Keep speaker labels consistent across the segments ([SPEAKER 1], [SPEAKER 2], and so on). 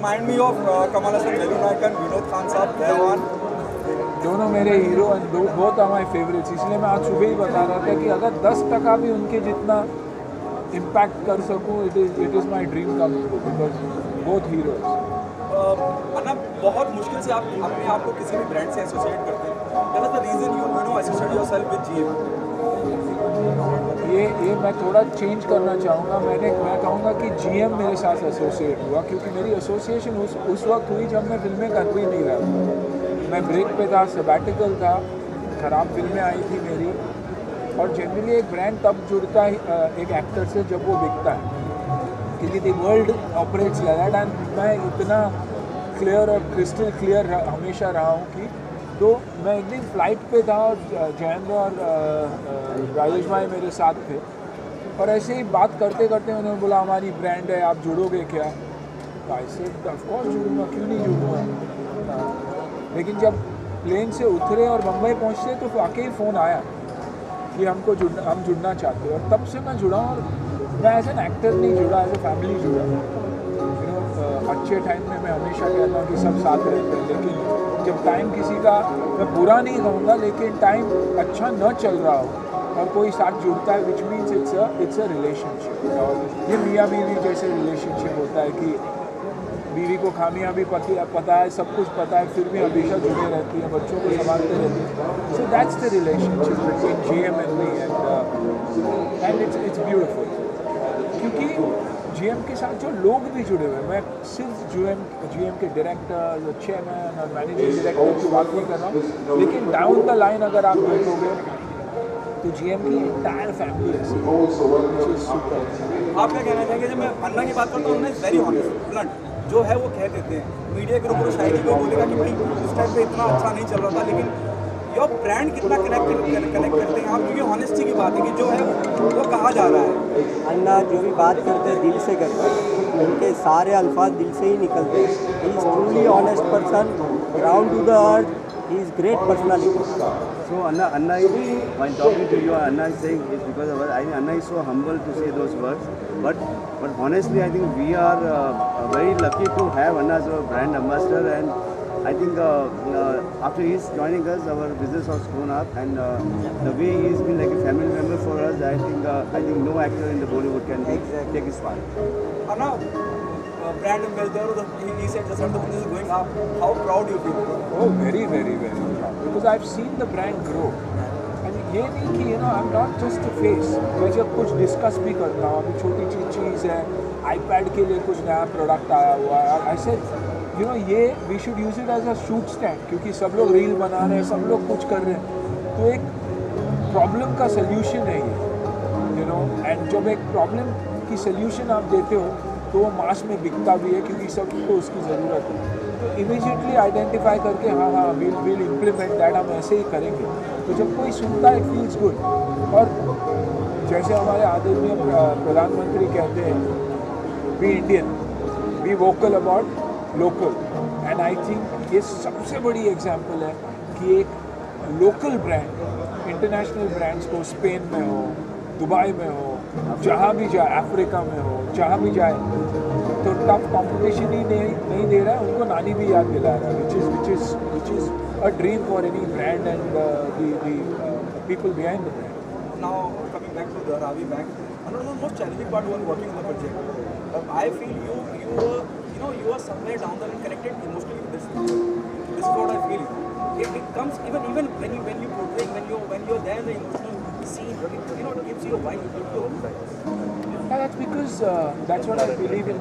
[SPEAKER 1] remind me of Kamal Haasan, Velu Nayakan, Vinod Khan साहब, जवान.
[SPEAKER 2] दोनों मेरे hero and both are my favourites. इसलिए मैं आज सुबह ही बता रहा था कि अगर 10% भी उनके जितना इम्पैक्ट कर सकूँ, it is my dream come true, because both heroes.
[SPEAKER 1] अन्ना, बहुत मुश्किल से आप अपने आप को किसी भी ब्रांड से एसोसिएट करते हैं. What is the reason you associate yourself with GM?
[SPEAKER 2] ये मैं थोड़ा चेंज करना चाहूँगा. मैं कहूँगा कि GM मेरे साथ एसोसिएट हुआ, क्योंकि मेरी एसोसिएशन उस वक्त हुई जब मैं फिल्में कर भी नहीं रहा था. मैं ब्रेक पे था, सबैटिकल था, ख़राब फिल्में आई थी मेरी. और जनरली एक ब्रांड तब जुड़ता है एक एक्टर से जब वो बिकता है, क्योंकि the world operates like that. And मैं इतना क्लियर और क्रिस्टल क्लियर हमेशा रहा हूँ कि तो मैं एक दिन फ्लाइट पे था और जयेंद्र और राजेश भाई मेरे साथ थे, और ऐसे ही बात करते करते उन्होंने बोला हमारी ब्रांड है, आप जुड़ोगे क्या? तो आई सेड ऑफ कोर्स जुड़ूंगा, क्यों नहीं जुड़ूंगा. लेकिन जब प्लेन से उतरे और मुंबई पहुँचे तो वाकई फ़ोन आया कि हम जुड़ना चाहते हैं. और तब से मैं जुड़ा, और मैं एज एन एक्टर नहीं जुड़ा, एज ए फैमिली जुड़ा. अच्छे टाइम में मैं हमेशा कहता हूँ कि सब साथ रहते हैं, लेकिन जब टाइम किसी का, मैं बुरा नहीं कहूँगा, लेकिन टाइम अच्छा न चल रहा हो और कोई साथ जुड़ता है, which means it's a relationship. और ये मियाँ बीवी जैसे रिलेशनशिप होता है कि बीवी को खामियां भी पता है, सब कुछ पता है, फिर भी हमेशा जुड़े रहती है, बच्चों को संभालते रहती है. So that's the relationship between GM and me, and it's beautiful. क्योंकि GM के साथ जो लोग भी जुड़े हुए हैं, मैं सिर्फ GM के डायरेक्टर, चेयरमैन और मैनेजिंग डायरेक्टर की बात नहीं कर रहा हूँ, लेकिन डाउन द लाइन अगर आप देखोगे तो GM की एंटायर फैमिली ऐसी है.
[SPEAKER 1] आप क्या कहना चाहेंगे? जब मैं अन्ना की बात करता हूँ, अन्ना इज वेरी ऑनेस्ट, ब्लंट जो है वो कह देते हैं. मीडिया के ऊपर शायरी कोई बोलेगा कि भाई उस टाइम पे इतना अच्छा नहीं चल रहा था, लेकिन योर ब्रांड कितना कनेक्ट करते हैं आप, क्योंकि ऑनेस्टी की बात है कि जो है वो कहा जा रहा है.
[SPEAKER 3] अन्ना जो भी बात करते हैं दिल से करते हैं, उनके सारे अल्फाज दिल से ही निकलते हैं. He is truly honest person, down to the earth. He is great personality.
[SPEAKER 4] So Anna, while talking to you, Anna is saying it's because of us. I think Anna is so humble to say those words. But honestly, I think we are very lucky to have Anna as our brand ambassador. And I think after he's joining us, our business has grown up. And the way he's been like a family member for us, I think no actor in the Bollywood can take his part.
[SPEAKER 1] Anna, brand ambassador, he said the business is going up. How proud you feel?
[SPEAKER 2] Oh, very, very, very proud. Because I've seen the brand grow. And ये नहीं कि I'm not just a face. मैं जब कुछ discuss भी करता हूँ, अभी छोटी चीज़ है, iPad के लिए कुछ नया प्रोडक्ट आया हुआ है, I said, ये we should use it as a shoot stand, क्योंकि सब लोग रील बना रहे हैं, सब लोग कुछ कर रहे हैं, तो एक प्रॉब्लम का सोल्यूशन है ये, एंड जब एक प्रॉब्लम की सोल्यूशन आप देते हो तो वो मास में बिकता भी है, क्योंकि सबको उसकी ज़रूरत है. तो इमीडिएटली आइडेंटिफाई करके हाँ विल इम्प्लीमेंट दैट, हम ऐसे ही करेंगे. तो जब कोई सुनता है, इट फील्स गुड. और जैसे हमारे आदरणीय प्रधानमंत्री कहते हैं, be Indian, be vocal about local. And I think ये सबसे बड़ी एग्जाम्पल है कि एक लोकल ब्रांड इंटरनेशनल ब्रांड्स को स्पेन में हो, दुबई में हो, जहाँ भी जाए, अफ्रीका में हो, जहाँ भी जाए, तो टफ कंपटीशन ही नहीं दे रहा है, उनको नानी भी याद दिला रहा है, which is a dream for any brand and the people behind the brand.
[SPEAKER 1] Now coming back to the Ravi Bank, one of the most challenging part was working on the project. I feel you are somewhere down there and connected emotionally with this. This is what I feel. It comes even when you portray, when you're there in the emotional scene, it gives you a vibe.
[SPEAKER 2] Yeah, that's because that's what I believe in.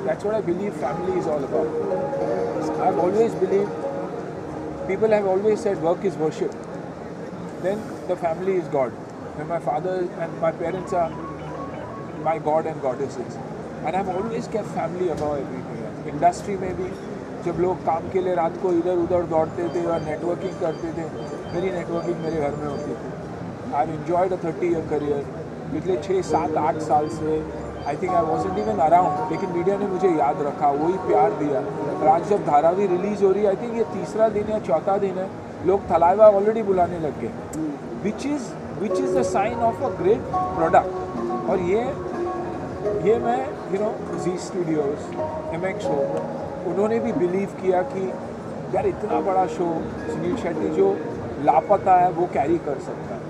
[SPEAKER 2] That's what I believe family is all about. I've always believed, people have always said work is worship. Then the family is God. And my father and my parents are my God and goddesses. And I've always kept family above everything else. Industry में भी जब लोग काम के लिए रात को इधर उधर दौड़ते थे और नेटवर्किंग करते थे, मेरी नेटवर्किंग मेरे घर में होती थी. I've enjoyed a 30-year career. पिछले 6, 7, 8 साल से I think I wasn't even around, लेकिन मीडिया ने मुझे याद रखा, वही प्यार दिया. और आज जब धारावी रिलीज़ हो रही है, आई थिंक ये तीसरा दिन या चौथा दिन है, लोग थलाइवा ऑलरेडी बुलाने लग गए, which is the sign of a great product. और ये मैं जी स्टूडियोज़, MX हो, उन्होंने भी बिलीव किया कि यार इतना बड़ा शो सुनील शेट्टी जो लापता है वो कैरी कर सकता है।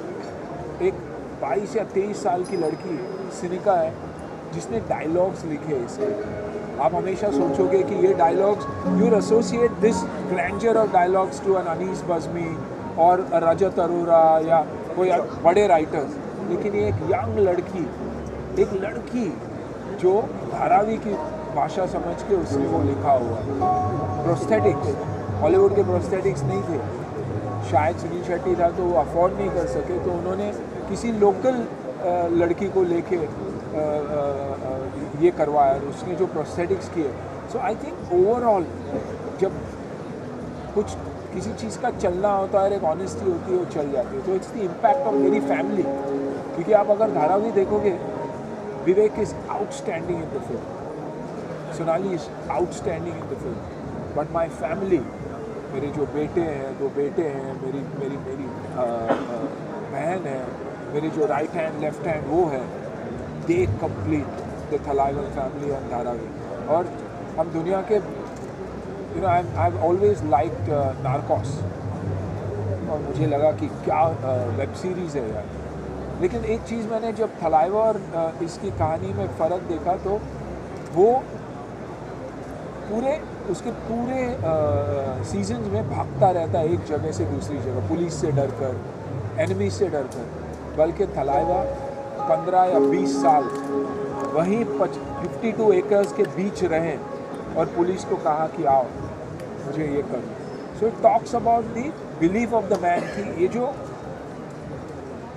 [SPEAKER 2] एक 22 या 23 साल की लड़की सिनिका है जिसने डायलॉग्स लिखे हैं इसके। आप हमेशा सोचोगे कि ये dialogues, you associate this grandeur of dialogues to an Anees Bazmee और रजत अरोरा या कोई बड़े राइटर्स, लेकिन ये एक यंग लड़की, एक लड़की जो धारावी की भाषा समझ के उसने वो लिखा हुआ। प्रोस्थेटिक्स, हॉलीवुड के प्रोस्थेटिक्स नहीं थे, शायद सुनील शेट्टी था तो वो अफोर्ड नहीं कर सके, तो उन्होंने किसी लोकल लड़की को लेके ये करवाया, उसने जो प्रोस्थेटिक्स किए। सो आई थिंक ओवरऑल जब कुछ किसी चीज़ का चलना होता है, एक ऑनेस्टी होती है, वो चल जाती है। तो इट्स द इम्पैक्ट ऑफ मेरी फैमिली, क्योंकि आप अगर धारावी देखोगे, Vivek is outstanding in the film, Sonali is outstanding in the film, but my family, मेरे जो बेटे हैं, 2 बेटे हैं, मेरी मेरी मेरी बहन है, मेरी जो राइट हैंड लेफ्ट हैंड वो है, they complete the Thalaivar family and Dharavi. और हम दुनिया के I have always liked Narcos, और मुझे लगा कि क्या वेब सीरीज़ है यार। लेकिन एक चीज़ मैंने जब थलाइवा और इसकी कहानी में फ़र्क देखा, तो वो उसके पूरे सीजन्स में भागता रहता है एक जगह से दूसरी जगह, पुलिस से डर कर, एनिमी से डर कर। बल्कि थलाइवा 15 या 20 साल वहीं 52 एकर्स के बीच रहे और पुलिस को कहा कि आओ मुझे ये करो। So it talks about the belief of the man कि ये जो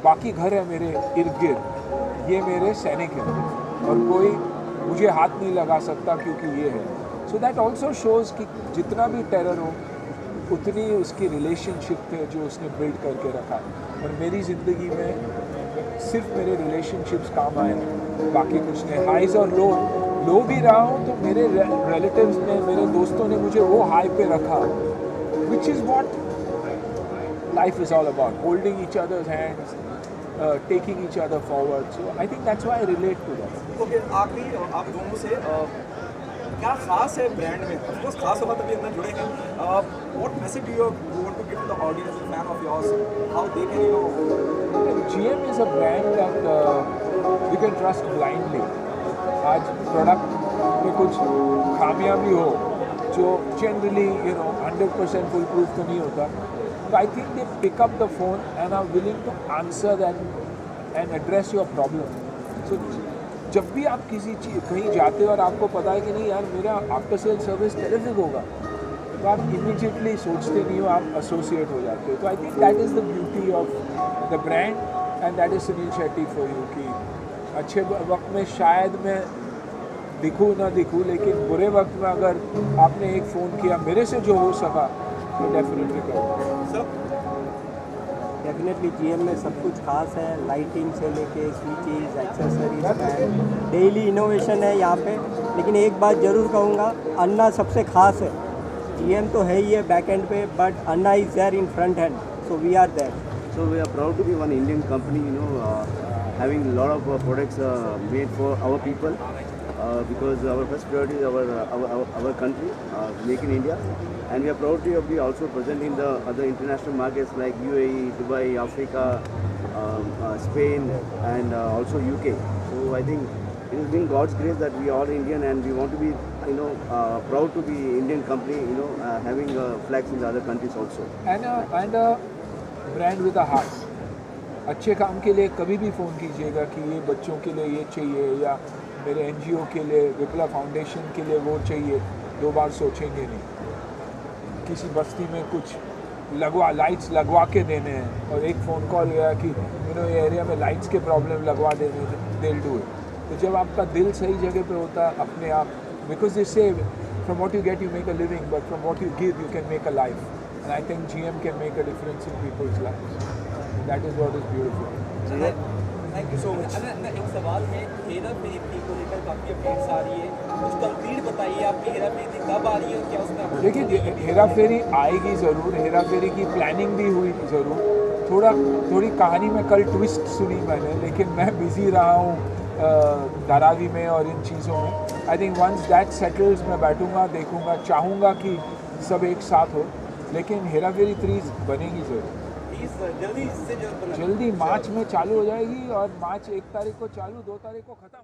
[SPEAKER 2] बाकी घर है मेरे इर्द गिर्द, ये मेरे सैनिक हैं और कोई मुझे हाथ नहीं लगा सकता क्योंकि ये है। सो दैट ऑल्सो शोज़ कि जितना भी टेरर हो उतनी उसकी रिलेशनशिप थे जो उसने बिल्ड करके रखा। और मेरी ज़िंदगी में सिर्फ मेरे रिलेशनशिप्स काम आए, बाकी कुछ नहीं। हाइज और लो भी रहा हूँ तो मेरे रिलेटिव्स ने, मेरे दोस्तों ने मुझे वो हाई पे रखा, which is what life is all about, holding each other's hands, taking each other forward. So I think that's why I relate to that.
[SPEAKER 1] Okay, आखिरी आप दोनों से क्या खास है ब्रांड में? ऑफ कोर्स खास होगा तभी अंदर जुड़े हैं। What message do you want to give to the audience, fan of yours, how they can
[SPEAKER 2] GM is a brand that you can trust blindly. आज प्रोडक्ट में कुछ खामियां भी हो जो जनरली 100% फुल प्रूफ तो नहीं होता, so I think they pick up the phone and are willing to answer that and address your problem. So जब भी आप किसी चीज़ कहीं जाते हो और आपको पता है कि नहीं यार मेरा आफ्टर सेल सर्विस टेरिफिक होगा, तो आप इमीडिएटली सोचते नहीं हो, आप एसोसिएट हो जाते हो। तो I think that is the beauty of the brand and that is Sunil Shetty for you. कि अच्छे वक्त में शायद मैं दिखूँ ना दिखूँ, लेकिन बुरे वक्त में अगर आपने एक फ़ोन किया मेरे से जो हो सका तो डेफिनेटली करूँगा।
[SPEAKER 3] डेफिनेटली GM में सब कुछ खास है, लाइटिंग से लेके स्विचेस, एक्सेसरीज, डेली इनोवेशन है यहाँ पे। लेकिन एक बात ज़रूर कहूँगा, अन्ना सबसे खास है। GM तो है ही है बैक एंड पे, but Anna is there in front hand, so we are there.
[SPEAKER 4] So we are proud to be one Indian company, having a lot of products made for our people, because our first priority is our country, make in India, and we are proud to be also present in the other international markets like UAE, Dubai, Africa, Spain, and also UK. So I think it has been God's grace that we are all Indian, and we want to be proud to be Indian company, having flags in the other countries also.
[SPEAKER 2] And a brand with a heart. अच्छे काम के लिए कभी भी phone कीजिएगा कि ये बच्चों के लिए ये चाहिए, या मेरे NGO के लिए, विप्लव फाउंडेशन के लिए वो चाहिए, 2 बार सोचेंगे नहीं। किसी बस्ती में कुछ लाइट्स लगवा के देने हैं और एक फ़ोन कॉल गया कि ये एरिया में लाइट्स के प्रॉब्लम लगवा देने, दिल डू इट। तो जब आपका दिल सही जगह पे होता है अपने आप, बिकॉज दे से from what you get you make a living, but from what you give you can make a life. And I think GM can make a difference in people's lives. That is what is beautiful.
[SPEAKER 1] Thank you so much.
[SPEAKER 5] एक सवाल है, हेरा फेरी को लेकर काफ़ी updates आ रही है, कुछ complete बताइए आपकी हेरा फेरी कब आ रही है और क्या उसमें?
[SPEAKER 2] देखिए, हेरा फेरी आएगी ज़रूर, हेरा फेरी की प्लानिंग भी हुई ज़रूर। थोड़ी कहानी में कल ट्विस्ट सुनी मैंने, लेकिन मैं बिज़ी रहा हूँ धारावी में और इन चीज़ों में। I think once that settles मैं बैठूंगा, देखूंगा, चाहूँगा कि सब एक साथ हो, लेकिन हेरा फेरी 3 बनेगी ज़रूर।
[SPEAKER 5] जल्दी इससे जल्द
[SPEAKER 2] जल्दी मार्च में चालू हो जाएगी और मार्च 1 तारीख को चालू, 2 तारीख को ख़त्म।